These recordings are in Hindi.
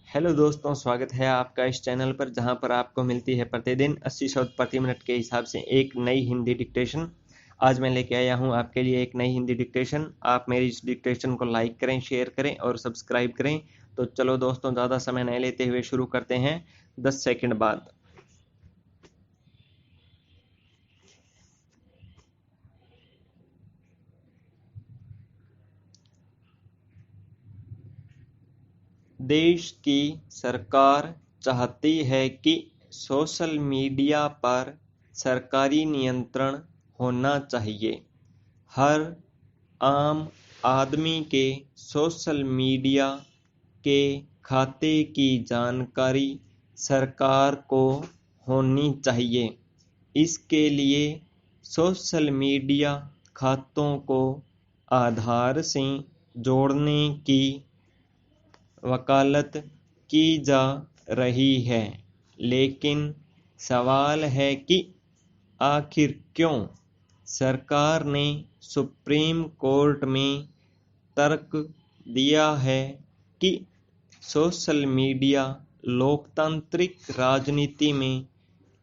हेलो दोस्तों, स्वागत है आपका इस चैनल पर जहां पर आपको मिलती है प्रतिदिन 80 शब्द प्रति मिनट के हिसाब से एक नई हिंदी डिक्टेशन। आज मैं लेके आया हूं आपके लिए एक नई हिंदी डिक्टेशन। आप मेरी इस डिक्टेशन को लाइक करें, शेयर करें और सब्सक्राइब करें। तो चलो दोस्तों, ज़्यादा समय नहीं लेते हुए शुरू करते हैं 10 सेकंड बाद। देश की सरकार चाहती है कि सोशल मीडिया पर सरकारी नियंत्रण होना चाहिए। हर आम आदमी के सोशल मीडिया के खाते की जानकारी सरकार को होनी चाहिए। इसके लिए सोशल मीडिया खातों को आधार से जोड़ने की वकालत की जा रही है, लेकिन सवाल है कि आखिर क्यों सरकार ने सुप्रीम कोर्ट में तर्क दिया है कि सोशल मीडिया लोकतांत्रिक राजनीति में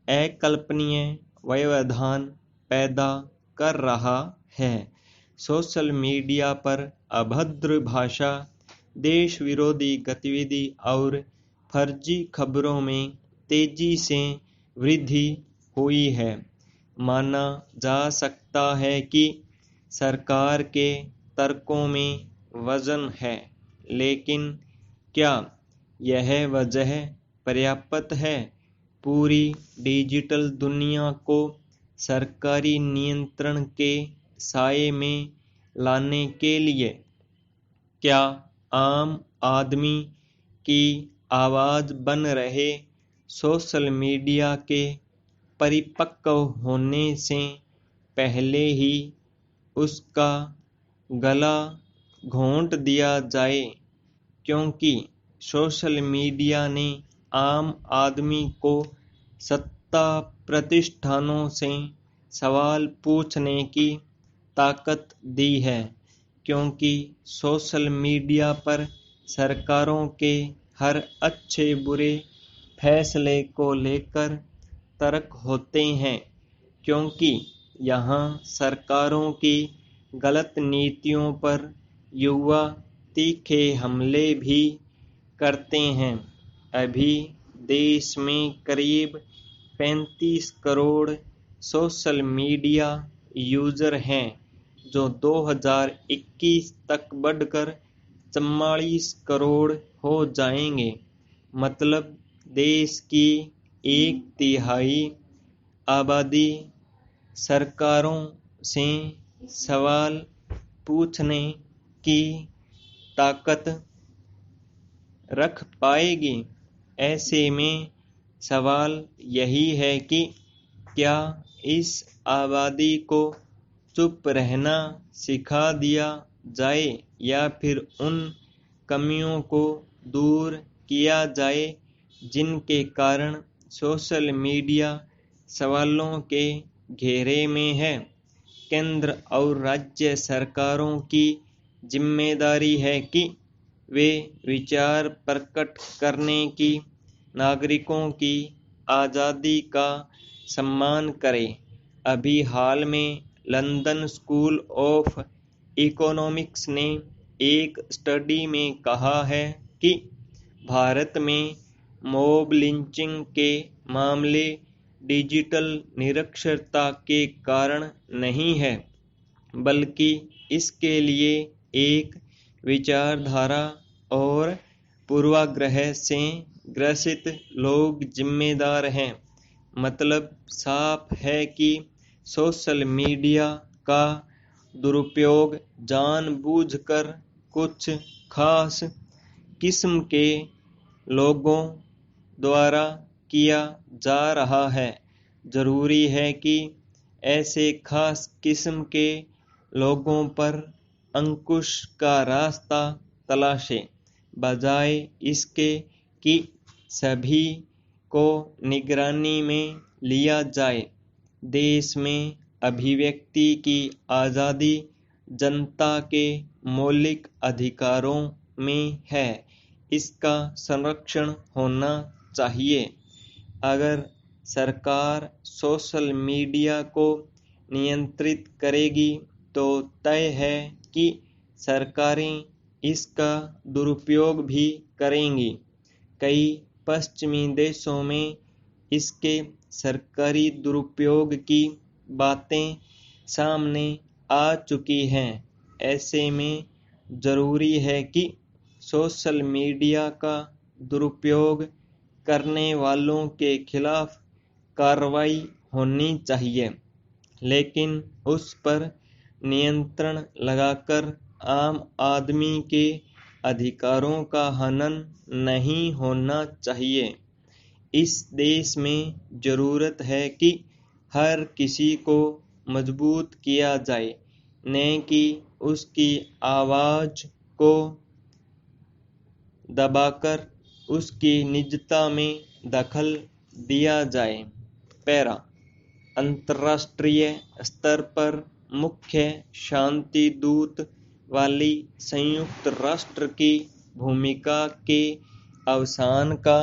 अकल्पनीय व्यवधान पैदा कर रहा है। सोशल मीडिया पर अभद्र भाषा, देश विरोधी गतिविधि और फर्जी खबरों में तेजी से वृद्धि हुई है। माना जा सकता है कि सरकार के तर्कों में वजन है, लेकिन क्या यह वजह पर्याप्त है पूरी डिजिटल दुनिया को सरकारी नियंत्रण के साए में लाने के लिए? क्या आम आदमी की आवाज़ बन रहे सोशल मीडिया के परिपक्व होने से पहले ही उसका गला घोंट दिया जाए, क्योंकि सोशल मीडिया ने आम आदमी को सत्ता प्रतिष्ठानों से सवाल पूछने की ताकत दी है, क्योंकि सोशल मीडिया पर सरकारों के हर अच्छे बुरे फैसले को लेकर तर्क होते हैं, क्योंकि यहाँ सरकारों की गलत नीतियों पर युवा तीखे हमले भी करते हैं। अभी देश में करीब 35 करोड़ सोशल मीडिया यूजर हैं, जो 2021 तक बढ़कर 44 करोड़ हो जाएंगे। मतलब देश की 1/3 आबादी सरकारों से सवाल पूछने की ताकत रख पाएगी। ऐसे में सवाल यही है कि क्या इस आबादी को चुप रहना सिखा दिया जाए या फिर उन कमियों को दूर किया जाए जिनके कारण सोशल मीडिया सवालों के घेरे में है। केंद्र और राज्य सरकारों की जिम्मेदारी है कि वे विचार प्रकट करने की नागरिकों की आज़ादी का सम्मान करें। अभी हाल में लंदन स्कूल ऑफ इकोनॉमिक्स ने एक स्टडी में कहा है कि भारत में मॉब लिंचिंग के मामले डिजिटल निरक्षरता के कारण नहीं है, बल्कि इसके लिए एक विचारधारा और पूर्वाग्रह से ग्रसित लोग जिम्मेदार हैं। मतलब साफ है कि सोशल मीडिया का दुरुपयोग जानबूझकर कुछ खास किस्म के लोगों द्वारा किया जा रहा है। जरूरी है कि ऐसे खास किस्म के लोगों पर अंकुश का रास्ता तलाशें, बजाय इसके कि सभी को निगरानी में लिया जाए। देश में अभिव्यक्ति की आज़ादी जनता के मौलिक अधिकारों में है, इसका संरक्षण होना चाहिए। अगर सरकार सोशल मीडिया को नियंत्रित करेगी तो तय है कि सरकारें इसका दुरुपयोग भी करेंगी। कई पश्चिमी देशों में इसके सरकारी दुरुपयोग की बातें सामने आ चुकी हैं। ऐसे में जरूरी है कि सोशल मीडिया का दुरुपयोग करने वालों के खिलाफ कार्रवाई होनी चाहिए, लेकिन उस पर नियंत्रण लगाकर आम आदमी के अधिकारों का हनन नहीं होना चाहिए। इस देश में जरूरत है कि हर किसी को मजबूत किया जाए, न कि उसकी आवाज को दबाकर उसकी निजता में दखल दिया जाए। पैरा अंतर्राष्ट्रीय स्तर पर मुख्य शांति दूत वाली संयुक्त राष्ट्र की भूमिका के अवसान का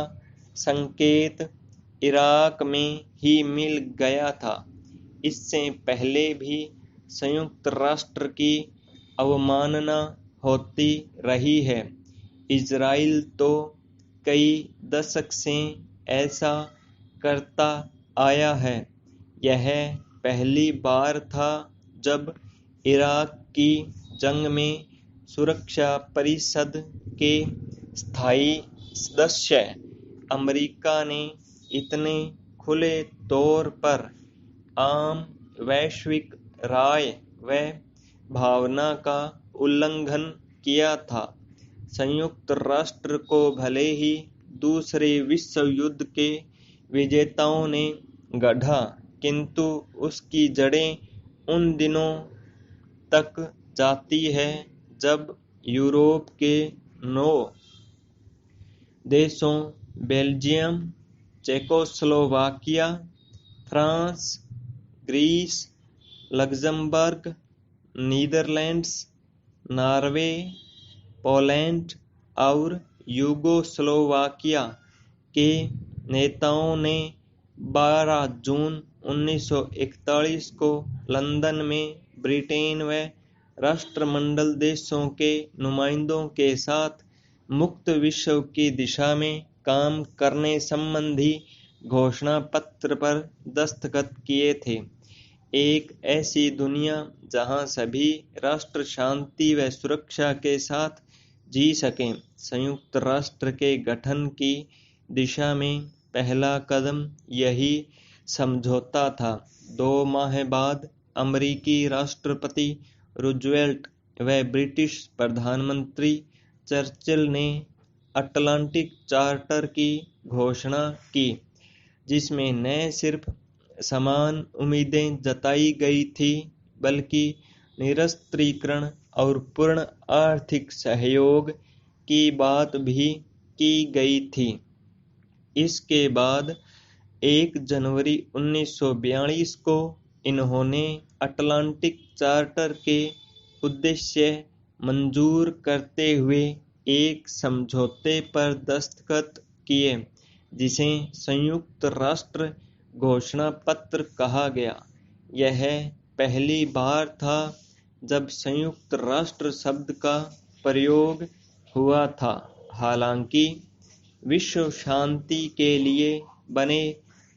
संकेत इराक में ही मिल गया था। इससे पहले भी संयुक्त राष्ट्र की अवमानना होती रही है। इजराइल तो कई दशक से ऐसा करता आया है। यह पहली बार था जब इराक की जंग में सुरक्षा परिषद के स्थायी सदस्य अमेरिका ने इतने खुले तौर पर आम वैश्विक राय व भावना का उल्लंघन किया था। संयुक्त राष्ट्र को भले ही दूसरे विश्व युद्ध के विजेताओं ने गढ़ा, किंतु उसकी जड़ें उन दिनों तक जाती है जब यूरोप के 9 देशों Belgium, Czechoslovakia, France, Greece, Luxembourg, Netherlands, Norway, Poland और यूगोस्लोवाकिया के नेताओं ने 12 जून 1941 को लंदन में ब्रिटेन व राष्ट्रमंडल देशों के नुमाइंदों के साथ मुक्त विश्व की दिशा में काम करने संबंधी घोषणा पत्र पर दस्तखत किए थे। एक ऐसी दुनिया जहां सभी राष्ट्र शांति व सुरक्षा के साथ जी सकें। संयुक्त राष्ट्र के गठन की दिशा में पहला कदम यही समझौता था। 2 माह बाद अमेरिकी राष्ट्रपति रूजवेल्ट व ब्रिटिश प्रधानमंत्री चर्चिल ने अटलांटिक चार्टर की घोषणा की, जिसमें न सिर्फ समान उम्मीदें जताई गई थी, बल्कि निरस्त्रीकरण और पूर्ण आर्थिक सहयोग की बात भी की गई थी। इसके बाद 1 जनवरी 1942 को इन्होंने अटलांटिक चार्टर के उद्देश्य मंजूर करते हुए एक समझौते पर दस्तखत किए, जिसे संयुक्त राष्ट्र घोषणा पत्र कहा गया। यह पहली बार था जब संयुक्त राष्ट्र शब्द का प्रयोग हुआ था। हालांकि विश्व शांति के लिए बने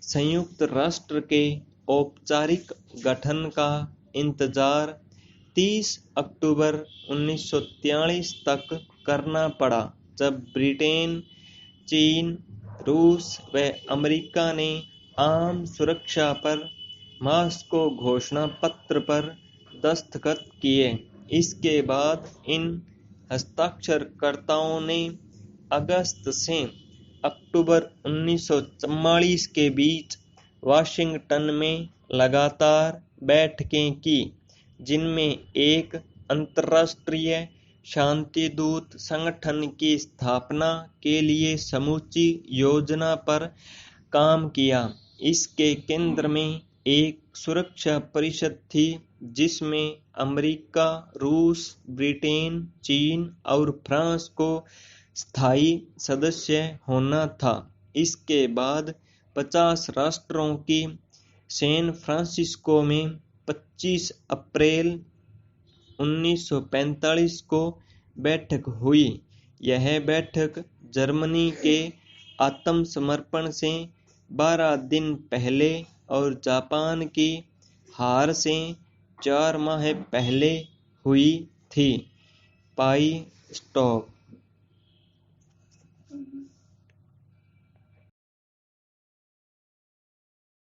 संयुक्त राष्ट्र के औपचारिक गठन का इंतजार 30 अक्टूबर 1943 तक करना पड़ा, जब ब्रिटेन, चीन, रूस व अमेरिका ने आम सुरक्षा पर मास्को घोषणा पत्र पर दस्तखत किए। इसके बाद इन हस्ताक्षरकर्ताओं ने अगस्त से अक्टूबर 1944 के बीच वाशिंगटन में लगातार बैठकें की, जिनमें एक अंतर्राष्ट्रीय शांति दूत संगठन की स्थापना के लिए समूची योजना पर काम किया। इसके केंद्र में एक सुरक्षा परिषद थी, जिसमें अमेरिका, रूस, ब्रिटेन, चीन और फ्रांस को स्थायी सदस्य होना था। इसके बाद 50 राष्ट्रों की सैन फ्रांसिस्को में 25 अप्रैल 1945 को बैठक हुई। यह बैठक जर्मनी के आत्मसमर्पण से 12 दिन पहले और जापान की हार से 4 माह पहले हुई थी। पाई स्टॉप।